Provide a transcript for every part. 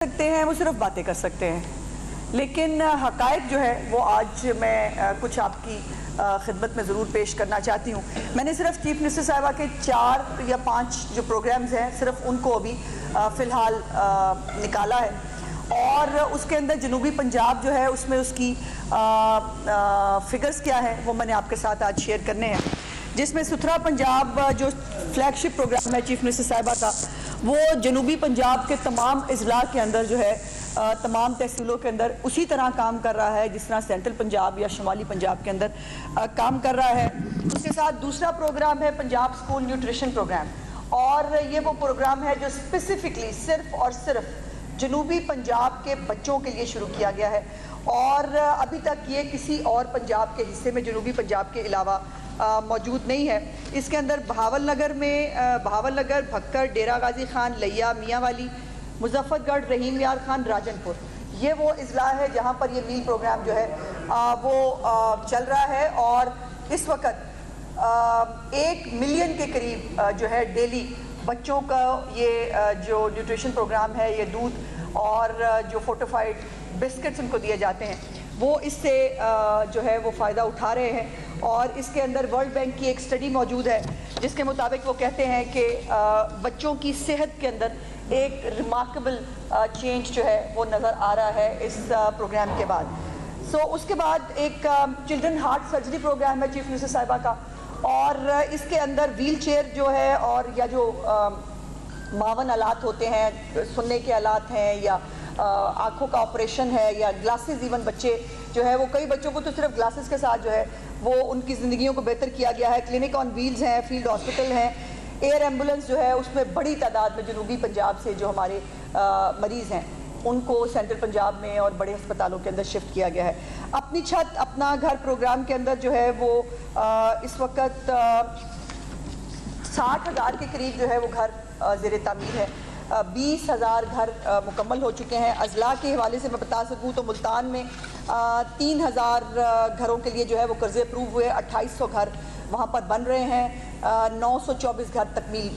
سکتے ہیں وہ صرف باتیں کر سکتے ہیں، لیکن حقائق جو ہے وہ آج میں کچھ آپ کی خدمت میں ضرور پیش کرنا چاہتی ہوں۔ میں نے صرف چیف منسٹر صاحبہ کے 4 یا 5 جو پروگرامز ہیں صرف ان کو ابھی فی الحال نکالا ہے، اور اس کے اندر جنوبی پنجاب جو ہے اس میں اس کی فگرز کیا ہے وہ میں نے آپ کے ساتھ آج شیئر کرنے ہیں، جس میں ستھرا پنجاب جو فلیگ شپ پروگرام ہے چیف منسٹر صاحبہ کا، وہ جنوبی پنجاب کے تمام اضلاع کے اندر جو ہے تمام تحصیلوں کے اندر اسی طرح کام کر رہا ہے جس طرح سینٹرل پنجاب یا شمالی پنجاب کے اندر کام کر رہا ہے۔ اس کے ساتھ دوسرا پروگرام ہے پنجاب سکول نیوٹریشن پروگرام، اور یہ وہ پروگرام ہے جو اسپیسیفکلی صرف اور صرف جنوبی پنجاب کے بچوں کے لیے شروع کیا گیا ہے، اور ابھی تک یہ کسی اور پنجاب کے حصے میں جنوبی پنجاب کے علاوہ موجود نہیں ہے۔ اس کے اندر بہاول نگر میں بہاول نگر، بھکر، ڈیرہ غازی خان، لیا، میاں والی، مظفر گڑھ، رحیم یار خان، راجن پور، یہ وہ اضلاع ہے جہاں پر یہ میل پروگرام جو ہے وہ چل رہا ہے، اور اس وقت 1 ملین کے قریب جو ہے ڈیلی بچوں کا یہ جو نیوٹریشن پروگرام ہے، یہ دودھ اور جو فورٹیفائڈ بسکٹس ان کو دیے جاتے ہیں، وہ اس سے جو ہے وہ فائدہ اٹھا رہے ہیں۔ اور اس کے اندر ورلڈ بینک کی ایک سٹڈی موجود ہے جس کے مطابق وہ کہتے ہیں کہ بچوں کی صحت کے اندر ایک ریمارکیبل چینج جو ہے وہ نظر آ رہا ہے اس پروگرام کے بعد۔ اس کے بعد ایک چلڈرن ہارٹ سرجری پروگرام ہے چیف منسٹر صاحبہ کا، اور اس کے اندر ویل چیئر جو ہے اور یا جو معاون آلات ہوتے ہیں، سننے کے آلات ہیں یا آنکھوں کا آپریشن ہے یا گلاسز، ایون بچے جو ہے وہ کئی بچوں کو تو صرف گلاسز کے ساتھ جو ہے وہ ان کی زندگیوں کو بہتر کیا گیا ہے۔ کلینک آن ویلز ہیں، فیلڈ ہاسپٹل ہیں، ایئر ایمبولنس جو ہے اس میں بڑی تعداد میں جنوبی پنجاب سے جو ہمارے مریض ہیں ان کو سینٹرل پنجاب میں اور بڑے ہسپتالوں کے اندر شفٹ کیا گیا ہے۔ اپنی چھت اپنا گھر پروگرام کے اندر جو ہے وہ اس وقت 60,000 کے قریب جو ہے وہ گھر زیر تعمیر ہے، 20,000 گھر مکمل ہو چکے ہیں۔ اضلاع کے حوالے سے میں بتا سکوں تو ملتان میں 3,000 گھروں کے لیے جو ہے وہ قرضے اپروو ہوئے، 2,800 گھر وہاں پر بن رہے ہیں، 924 گھر تکمیل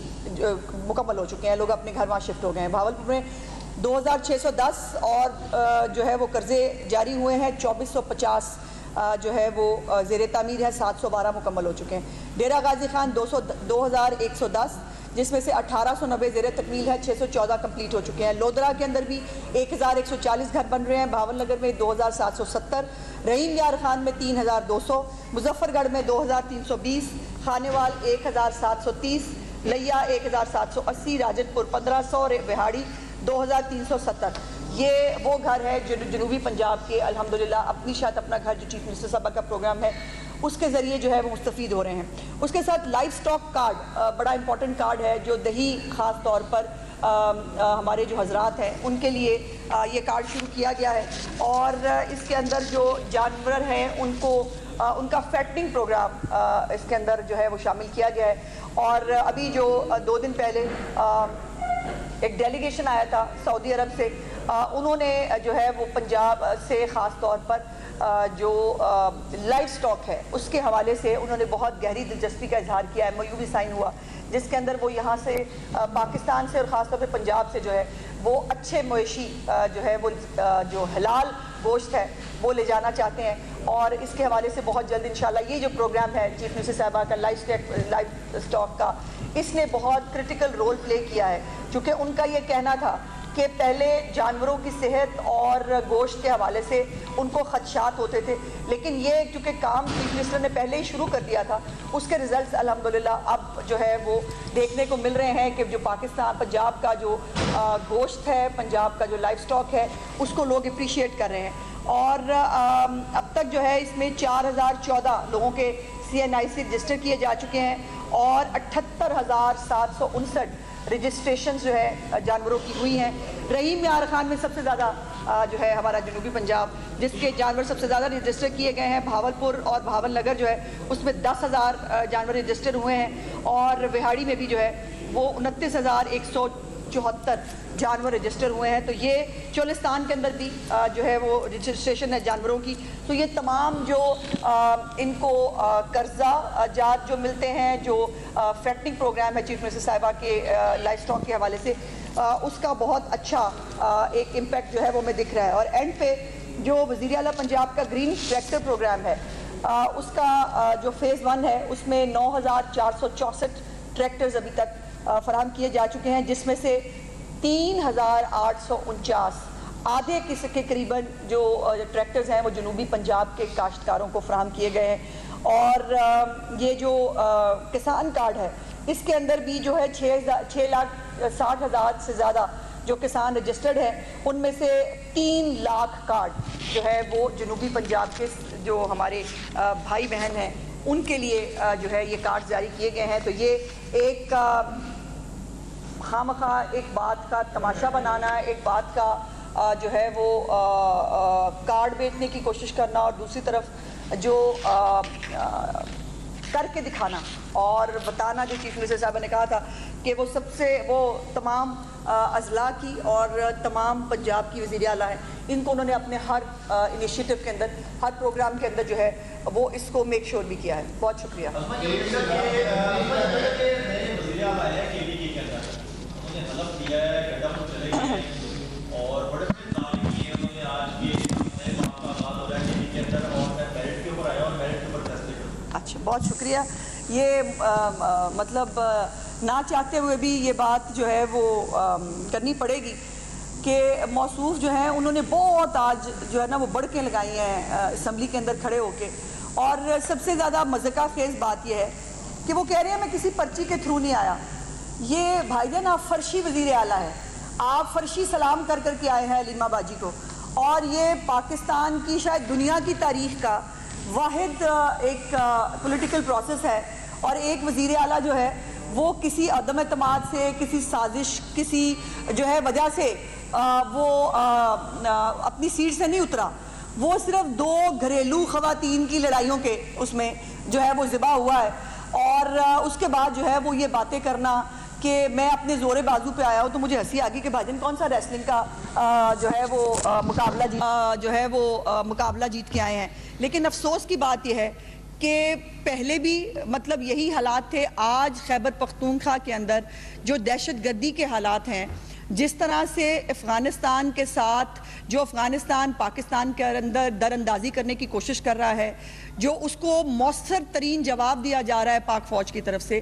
مکمل ہو چکے ہیں، لوگ اپنے گھر وہاں شفٹ ہو گئے ہیں۔ بھاولپور میں 2,610 اور جو ہے وہ قرضے جاری ہوئے ہیں، 2,450 جو ہے وہ زیر تعمیر ہے، 712 مکمل ہو چکے ہیں۔ ڈیرہ غازی خان 2,110 جس میں سے 1,890 زیر تکمیل ہے، 614 کمپلیٹ ہو چکے ہیں۔ لودھرا کے اندر بھی 1,140 گھر بن رہے ہیں، بہاول نگر میں 2,770، رحیم یار خان میں 3,200، مظفر گڑھ میں 2,320، خانیوال 1,730، لیا 1,780، راجن پور 1,500 اور وہاڑی 2,370۔ یہ وہ گھر ہے جو جنوبی پنجاب کے الحمدللہ اپنی چھت اپنا گھر جو چیف منسٹر صاحبہ کا پروگرام ہے اس کے ذریعے جو ہے وہ مستفید ہو رہے ہیں۔ اس کے ساتھ لائف سٹاک کارڈ بڑا امپورٹنٹ کارڈ ہے جو دیہی خاص طور پر ہمارے جو حضرات ہیں ان کے لیے یہ کارڈ شروع کیا گیا ہے، اور اس کے اندر جو جانور ہیں ان کو ان کا فیٹنگ پروگرام اس کے اندر جو ہے وہ شامل کیا گیا ہے۔ اور ابھی جو 2 دن پہلے ایک ڈیلیگیشن آیا تھا سعودی عرب سے، انہوں نے جو ہے وہ پنجاب سے خاص طور پر جو لائف سٹاک ہے اس کے حوالے سے انہوں نے بہت گہری دلچسپی کا اظہار کیا ہے۔ MOU بھی سائن ہوا جس کے اندر وہ یہاں سے پاکستان سے اور خاص طور پہ پنجاب سے جو ہے وہ اچھے مویشی جو ہے وہ جو حلال گوشت ہے وہ لے جانا چاہتے ہیں، اور اس کے حوالے سے بہت جلد انشاءاللہ یہ جو پروگرام ہے چیف منسٹر صاحبہ کا لائف سٹاک کا، اس نے بہت کرٹیکل رول پلے کیا ہے، چونکہ ان کا یہ کہنا تھا کہ پہلے جانوروں کی صحت اور گوشت کے حوالے سے ان کو خدشات ہوتے تھے، لیکن یہ چونکہ کام چیف منسٹر نے پہلے ہی شروع کر دیا تھا، اس کے ریزلٹس الحمدللہ اب جو ہے وہ دیکھنے کو مل رہے ہیں کہ جو پاکستان پنجاب کا جو گوشت ہے، پنجاب کا جو لائف سٹاک ہے اس کو لوگ اپریشیٹ کر رہے ہیں، اور اب تک جو ہے اس میں 4,014 لوگوں کے CNIC رجسٹر کیے جا چکے ہیں، اور 78,759 رجسٹریشنز جو ہے جانوروں کی ہوئی ہیں۔ رحیم یار خان میں سب سے زیادہ جو ہے ہمارا جنوبی پنجاب جس کے جانور سب سے زیادہ رجسٹر کیے گئے ہیں، بہاولپور اور بہاول نگر جو ہے اس میں 10,000 جانور رجسٹر ہوئے ہیں، اور وہاڑی میں بھی جو ہے وہ 29,174 جانور رجسٹر ہوئے ہیں۔ تو یہ چولستان کے اندر بھی جو ہے وہ رجسٹریشن ہے جانوروں کی۔ تو یہ تمام جو ان کو قرضہ جات جو ملتے ہیں، جو فیٹنگ پروگرام ہے چیف منسٹر صاحبہ کے لائف سٹاک کے حوالے سے، اس کا بہت اچھا ایک امپیکٹ جو ہے وہ ہمیں دکھ رہا ہے. اور اینڈ پہ جو وزیر اعلیٰ پنجاب کا گرین ٹریکٹر پروگرام ہے اس کا جو فیز 1 ہے اس میں 9,464 ٹریکٹرز ابھی تک فراہم کیے جا چکے ہیں، جس میں سے 3,849 آدھے کے قریباً جو ٹریکٹرز ہیں وہ جنوبی پنجاب کے کاشتکاروں کو فراہم کیے گئے ہیں. اور یہ جو کسان کارڈ ہے اس کے اندر بھی جو ہے 6,60,000 سے زیادہ جو کسان رجسٹرڈ ہیں، ان میں سے 3 لاکھ کارڈ جو ہے وہ جنوبی پنجاب کے جو ہمارے بھائی بہن ہیں ان کے لیے جو ہے یہ کارڈ جاری کیے گئے ہیں. تو یہ ایک خواہ ایک بات کا تماشا بنانا ہے، ایک بات کا جو ہے وہ کارڈ بیچنے کی کوشش کرنا، اور دوسری طرف جو کر کے دکھانا اور بتانا، جو چیف منسٹر صاحبہ نے کہا تھا کہ وہ سب سے وہ تمام اضلاع کی اور تمام پنجاب کی وزیر اعلیٰ ہیں، ان کو انہوں نے اپنے ہر انیشیٹو کے اندر، ہر پروگرام کے اندر جو ہے وہ اس کو میک شور بھی کیا ہے. بہت شکریہ. اچھا، بہت شکریہ. یہ مطلب نہ چاہتے ہوئے بھی یہ بات جو ہے وہ کرنی پڑے گی کہ موصوف جو ہیں انہوں نے بہت آج جو ہے نا وہ بڑکیں لگائی ہیں اسمبلی کے اندر کھڑے ہو کے. اور سب سے زیادہ مذاقہ خیز بات یہ ہے کہ وہ کہہ رہے ہیں میں کسی پرچی کے تھرو نہیں آیا. یہ بھائی جان آپ فرشی وزیر اعلیٰ ہیں، آپ فرشی سلام کر کے آئے ہیں علیمہ باجی کو، اور یہ پاکستان کی شاید دنیا کی تاریخ کا واحد ایک پولیٹیکل پروسیس ہے. اور ایک وزیر اعلیٰ جو ہے وہ کسی عدم اعتماد سے، کسی سازش، کسی جو ہے وجہ سے وہ اپنی سیٹ سے نہیں اترا. وہ صرف 2 گھریلو خواتین کی لڑائیوں کے اس میں جو ہے وہ ذبح ہوا ہے. اور اس کے بعد جو ہے وہ یہ باتیں کرنا کہ میں اپنے زور بازو پہ آیا ہوں، تو مجھے ہنسی آگی کہ بھاجن کون سا ریسلنگ کا جو ہے وہ مقابلہ جیت کے آئے ہیں. لیکن افسوس کی بات یہ ہے کہ پہلے بھی مطلب یہی حالات تھے. آج خیبر پختونخوا کے اندر جو دہشت گردی کے حالات ہیں، جس طرح سے افغانستان کے ساتھ جو افغانستان پاکستان کے اندر در اندازی کرنے کی کوشش کر رہا ہے، جو اس کو مؤثر ترین جواب دیا جا رہا ہے پاک فوج کی طرف سے،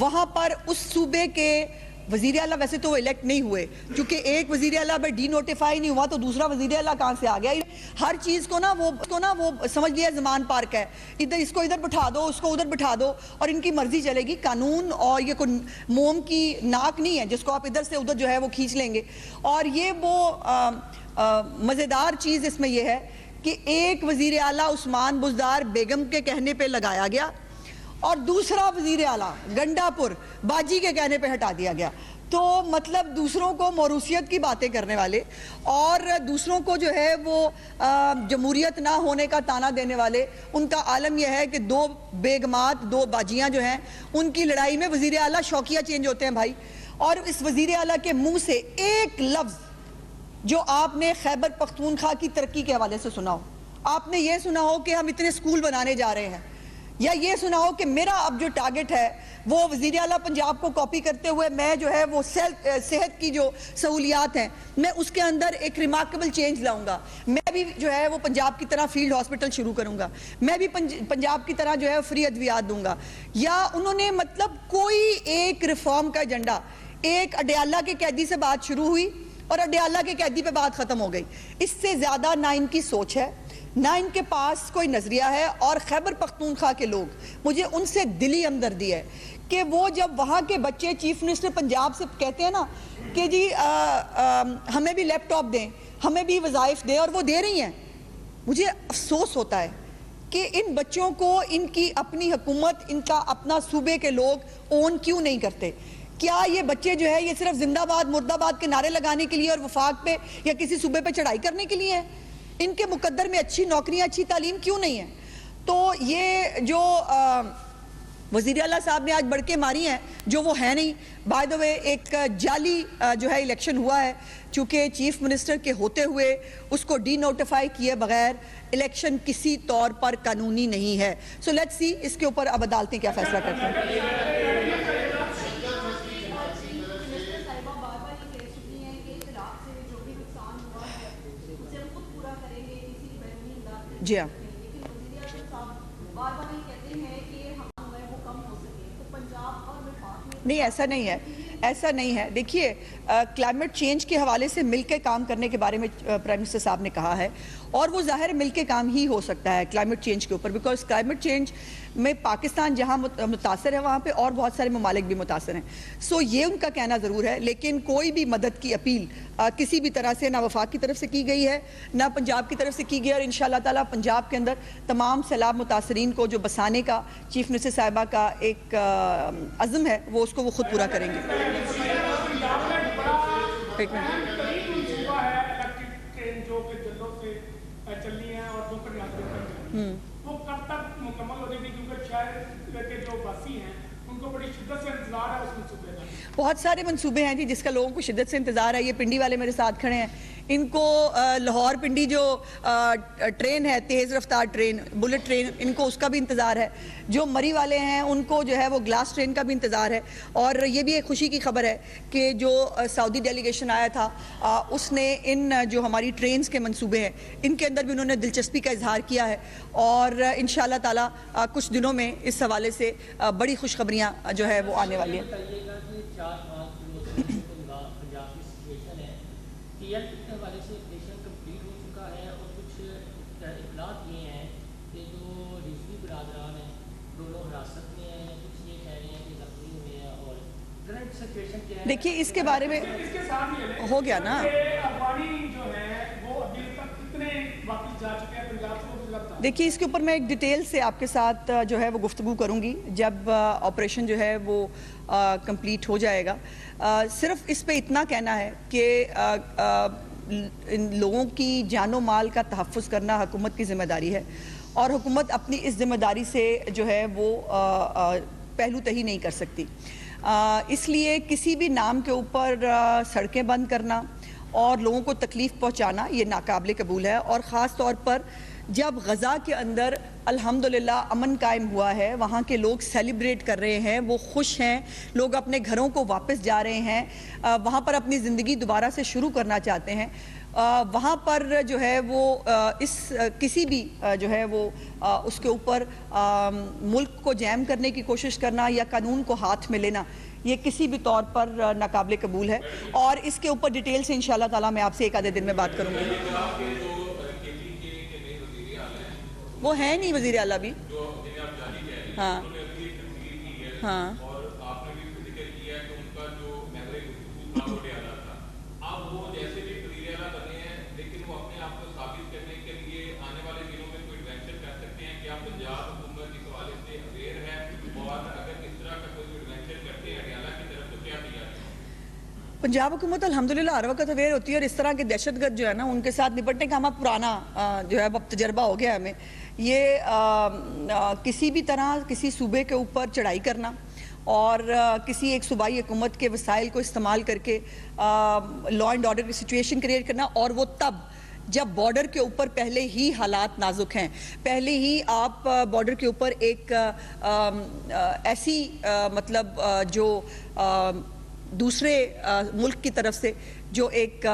وہاں پر اس صوبے کے وزیر اعلیٰ ویسے تو وہ الیکٹ نہیں ہوئے، کیونکہ ایک وزیر اعلیٰ پہ ڈی نوٹیفائی نہیں ہوا تو دوسرا وزیر اعلیٰ کہاں سے آ گیا. ہر چیز کو نا وہ سمجھ لیا زمان پارک ہے، ادھر اس کو ادھر بٹھا دو، اس کو ادھر بٹھا دو، اور ان کی مرضی چلے گی. قانون اور یہ کوئی موم کی ناک نہیں ہے جس کو آپ ادھر سے ادھر جو ہے وہ کھینچ لیں گے. اور یہ وہ مزیدار چیز اس میں یہ ہے کہ ایک وزیر اعلیٰ عثمان بزدار بیگم کے کہنے پہ لگایا گیا اور دوسرا وزیر اعلیٰ گنڈا پور باجی کے کہنے پہ ہٹا دیا گیا. تو مطلب دوسروں کو موروثیت کی باتیں کرنے والے اور دوسروں کو جو ہے وہ جمہوریت نہ ہونے کا تانا دینے والے، ان کا عالم یہ ہے کہ 2 بیگمات 2 باجیاں جو ہیں ان کی لڑائی میں وزیر اعلیٰ شوقیہ چینج ہوتے ہیں بھائی. اور اس وزیر اعلیٰ کے منہ سے ایک لفظ جو آپ نے خیبر پختونخوا کی ترقی کے حوالے سے سنا ہو، آپ نے یہ سنا ہو کہ ہم اتنے اسکول بنانے جا رہے ہیں، یا یہ سنا ہو کہ میرا اب جو ٹارگٹ ہے وہ وزیر اعلیٰ پنجاب کو کاپی کرتے ہوئے میں جو ہے وہ صحت کی جو سہولیات ہیں میں اس کے اندر ایک ریمارکیبل چینج لاؤں گا، میں بھی جو ہے وہ پنجاب کی طرح فیلڈ ہاسپٹل شروع کروں گا، میں بھی پنجاب کی طرح جو ہے فری ادویات دوں گا. یا انہوں نے مطلب کوئی ایک ریفارم کا ایجنڈا، ایک اڈیالہ کے قیدی سے بات شروع ہوئی اور اڈیالہ کے قیدی پہ بات ختم ہو گئی. اس سے زیادہ نہ ان کی سوچ ہے، نہ ان کے پاس کوئی نظریہ ہے. اور خیبر پختونخوا کے لوگ، مجھے ان سے دلی ہمدردی ہے کہ وہ جب وہاں کے بچے چیف منسٹر پنجاب سے کہتے ہیں نا کہ جی ہمیں بھی لیپ ٹاپ دیں، ہمیں بھی وظائف دیں، اور وہ دے رہی ہیں، مجھے افسوس ہوتا ہے کہ ان بچوں کو ان کی اپنی حکومت، ان کا اپنا صوبے کے لوگ اون کیوں نہیں کرتے. کیا یہ بچے جو ہے یہ صرف زندہ باد مرد آباد کے نعرے لگانے کے لیے اور وفاق پہ یا کسی صوبے پہ چڑھائی کرنے کے لیے ہیں؟ ان کے مقدر میں اچھی نوکریاں، اچھی تعلیم کیوں نہیں ہے؟ تو یہ جو وزیر اعلیٰ صاحب نے آج بڑکے ماری ہیں جو وہ ہے نہیں. بائی دا وے ایک جعلی جو ہے الیکشن ہوا ہے، چونکہ چیف منسٹر کے ہوتے ہوئے اس کو ڈی نوٹیفائی کیے بغیر الیکشن کسی طور پر قانونی نہیں ہے. سو لیٹس سی اس کے اوپر اب عدالتیں کیا فیصلہ کرتے ہیں. جی ہاں نہیں، ایسا نہیں ہے، ایسا نہیں ہے. دیکھیے کلائمیٹ چینج کے حوالے سے مل کے کام کرنے کے بارے میں پرائم منسٹر صاحب نے کہا ہے، اور وہ ظاہر مل کے کام ہی ہو سکتا ہے کلائمیٹ چینج کے اوپر، بیکاز کلائمیٹ چینج میں پاکستان جہاں متاثر ہے وہاں پہ اور بہت سارے ممالک بھی متاثر ہیں. سو یہ ان کا کہنا ضرور ہے، لیکن کوئی بھی مدد کی اپیل کسی بھی طرح سے نہ وفاق کی طرف سے کی گئی ہے نہ پنجاب کی طرف سے کی گئی ہے، اور انشاءاللہ تعالیٰ پنجاب کے اندر تمام سیلاب متاثرین کو جو بسانے کا چیف منسٹر صاحبہ کا ایک عزم ہے وہ اس کو وہ خود پورا کریں گے. بہت سارے منصوبے ہیں جی جس کا لوگوں کو شدت سے انتظار ہے. یہ پنڈی والے میرے ساتھ کھڑے ہیں، ان کو لاہور پنڈی جو ٹرین ہے، تیز رفتار ٹرین، بلٹ ٹرین، ان کو اس کا بھی انتظار ہے. جو مری والے ہیں ان کو جو ہے وہ گلاس ٹرین کا بھی انتظار ہے. اور یہ بھی ایک خوشی کی خبر ہے کہ جو سعودی ڈیلیگیشن آیا تھا اس نے ان جو ہماری ٹرینز کے منصوبے ہیں ان کے اندر بھی انہوں نے دلچسپی کا اظہار کیا ہے، اور انشاءاللہ تعالیٰ کچھ دنوں میں اس حوالے سے بڑی خوشخبریاں جو ہے وہ آنے والی ہیں. دیکھیے اس کے بارے میں ہو گیا نا. دیکھیے اس کے اوپر میں ایک ڈیٹیل سے آپ کے ساتھ جو ہے وہ گفتگو کروں گی جب آپریشن جو ہے وہ کمپلیٹ ہو جائے گا. صرف اس پہ اتنا کہنا ہے کہ ان لوگوں کی جان و مال کا تحفظ کرنا حکومت کی ذمہ داری ہے، اور حکومت اپنی اس ذمہ داری سے جو ہے وہ پہلو تہی نہیں کر سکتی. اس لیے کسی بھی نام کے اوپر سڑکیں بند کرنا اور لوگوں کو تکلیف پہنچانا یہ ناقابل قبول ہے. اور خاص طور پر جب غزہ کے اندر الحمدللہ امن قائم ہوا ہے، وہاں کے لوگ سیلیبریٹ کر رہے ہیں، وہ خوش ہیں، لوگ اپنے گھروں کو واپس جا رہے ہیں، وہاں پر اپنی زندگی دوبارہ سے شروع کرنا چاہتے ہیں. وہاں پر جو ہے وہ اس کسی بھی جو ہے وہ اس کے اوپر ملک کو جیم کرنے کی کوشش کرنا یا قانون کو ہاتھ میں لینا یہ کسی بھی طور پر ناقابل قبول ہے. اور اس کے اوپر ڈیٹیل سے انشاءاللہ تعالیٰ میں آپ سے ایک آدھے دن میں بات کروں گی. وہ ہیں نہیں وزیر اعلیٰ بھی. ہاں ہاں پنجاب حکومت الحمدللہ ہر وقت اویئر ہوتی ہے، اور اس طرح کے دہشت گرد جو ہے نا ان کے ساتھ نپٹنے کا ہمارا پرانا جو ہے اب تجربہ ہو گیا ہمیں. یہ کسی بھی طرح کسی صوبے کے اوپر چڑھائی کرنا اور کسی ایک صوبائی حکومت کے وسائل کو استعمال کر کے لا اینڈ آرڈر کی سچویشن کریٹ کرنا، اور وہ تب جب بارڈر کے اوپر پہلے ہی حالات نازک ہیں، پہلے ہی آپ بارڈر کے اوپر ایک ایسی مطلب جو دوسرے ملک کی طرف سے جو ایک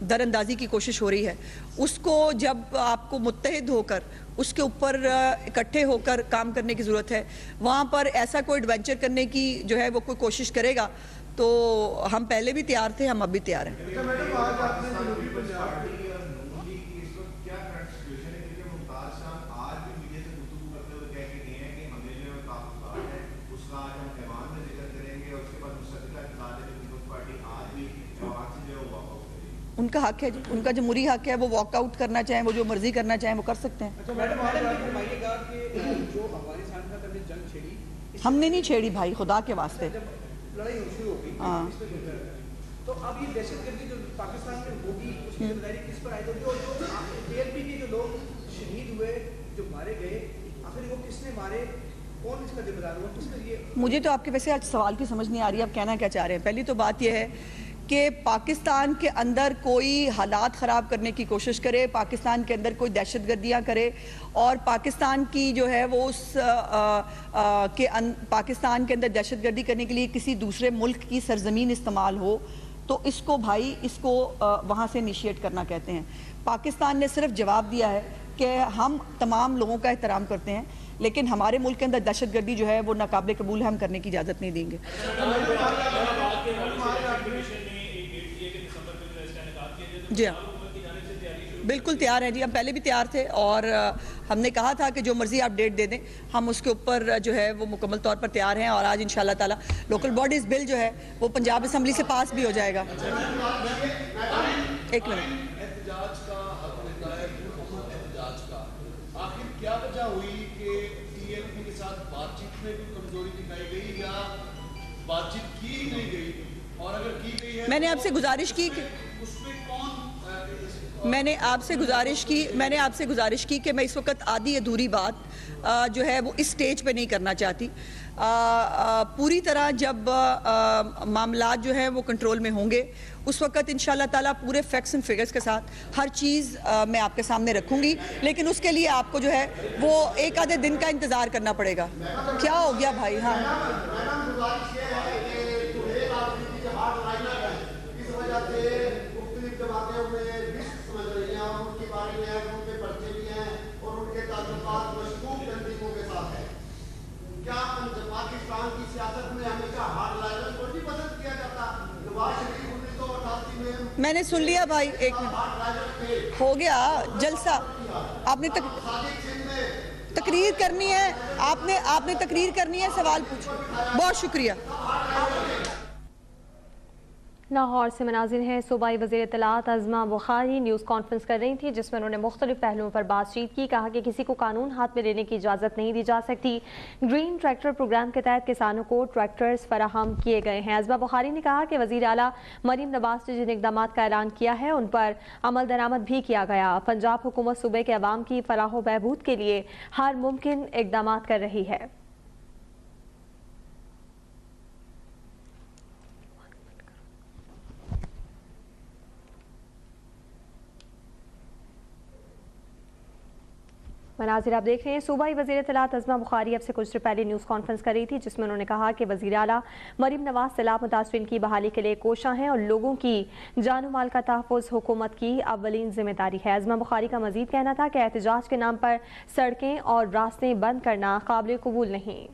در اندازی کی کوشش ہو رہی ہے، اس کو جب آپ کو متحد ہو کر اس کے اوپر اکٹھے ہو کر کام کرنے کی ضرورت ہے. وہاں پر ایسا کوئی ایڈونچر کرنے کی جو ہے وہ کوئی کوشش کرے گا تو ہم پہلے بھی تیار تھے، ہم اب بھی تیار ہیں. ان کا حق ہے جی، ان کا جمہوری حق ہے، وہ واک آؤٹ کرنا چاہیں، وہ جو مرضی کرنا چاہیں وہ کر سکتے ہیں. ہم نے نہیں چھیڑی بھائی، خدا کے واسطے. ہاں تو اب یہ دہشت گردی جو پاکستان میں ہوگی اس کی ذمہ داری کس پر عائد ہوگی، اور جو PLP کے جو لوگ شہید ہوئے جو مارے گئے آخر وہ کس نے مارے، کون اس کا ذمہ دار ہوا، کس کے لیے؟ مجھے تو آپ کے ویسے آج سوال کی سمجھ نہیں آ رہی، آپ کہنا کیا چاہ رہے ہیں. پہلی تو بات یہ ہے کہ پاکستان کے اندر کوئی حالات خراب کرنے کی کوشش کرے، پاکستان کے اندر کوئی دہشت گردیاں کرے، اور پاکستان کی جو ہے وہ اس پاکستان کے اندر دہشت گردی کرنے کے لیے کسی دوسرے ملک کی سرزمین استعمال ہو، تو اس کو بھائی اس کو وہاں سے انیشیٹ کرنا کہتے ہیں. پاکستان نے صرف جواب دیا ہے کہ ہم تمام لوگوں کا احترام کرتے ہیں، لیکن ہمارے ملک کے اندر دہشت گردی جو ہے وہ ناقابل قبول ہے، ہم کرنے کی اجازت نہیں دیں گے۔ جی ہاں، بالکل تیار ہیں جی، ہم پہلے بھی تیار تھے اور ہم نے کہا تھا کہ جو مرضی آپ ڈیٹ دے دیں، ہم اس کے اوپر جو ہے وہ مکمل طور پر تیار ہیں، اور آج انشاءاللہ تعالی لوکل باڈیز بل جو ہے وہ پنجاب اسمبلی سے پاس بھی ہو جائے گا۔ ایک منٹ، احتجاج کا آخر کیا وجہ ہوئی کہ ٹی ایل پی کے ساتھ بات چیت میں بھی کمزوری دکھائی گئی یا بات چیت کی نہیں گئی، اور اگر کی گئی ہے میں نے آپ سے گزارش کی کہ میں نے آپ سے گزارش کی کہ میں اس وقت آدھی ادھوری بات جو ہے وہ اس سٹیج پہ نہیں کرنا چاہتی۔ پوری طرح جب معاملات جو ہیں وہ کنٹرول میں ہوں گے اس وقت انشاءاللہ تعالیٰ پورے فیکٹس اینڈ فگرز کے ساتھ ہر چیز میں آپ کے سامنے رکھوں گی، لیکن اس کے لیے آپ کو جو ہے وہ ایک آدھے دن کا انتظار کرنا پڑے گا۔ کیا ہو گیا بھائی؟ ہاں میں نے سن لیا بھائی، ایک منٹ ہو گیا جلسہ، آپ نے تقریر کرنی ہے، آپ نے تقریر کرنی ہے، سوال پوچھو۔ بہت شکریہ۔ لاہور سے مناظر ہیں، صوبائی وزیر اطلاعات عظمیٰ بخاری نیوز کانفرنس کر رہی تھی جس میں انہوں نے مختلف پہلوؤں پر بات چیت کی، کہا کہ کسی کو قانون ہاتھ میں لینے کی اجازت نہیں دی جا سکتی۔ گرین ٹریکٹر پروگرام کے تحت کسانوں کو ٹریکٹرز فراہم کیے گئے ہیں۔ عظمیٰ بخاری نے کہا کہ وزیر اعلیٰ مریم نواز نے جن اقدامات کا اعلان کیا ہے ان پر عمل درآمد بھی کیا گیا۔ پنجاب حکومت صوبے کے عوام کی فلاح و بہبود کے لیے ہر ممکن اقدامات کر رہی ہے۔ مناظر آپ دیکھ رہے ہیں، صوبائی وزیر اطلاعات عظمیٰ بخاری اب سے کچھ دیر پہلے نیوز کانفرنس کر رہی تھی جس میں انہوں نے کہا کہ وزیر اعلیٰ مریم نواز سیلاب متاثرین کی بحالی کے لیے کوشاں ہیں اور لوگوں کی جان و مال کا تحفظ حکومت کی اولین ذمہ داری ہے۔ عظمیٰ بخاری کا مزید کہنا تھا کہ احتجاج کے نام پر سڑکیں اور راستے بند کرنا قابل قبول نہیں۔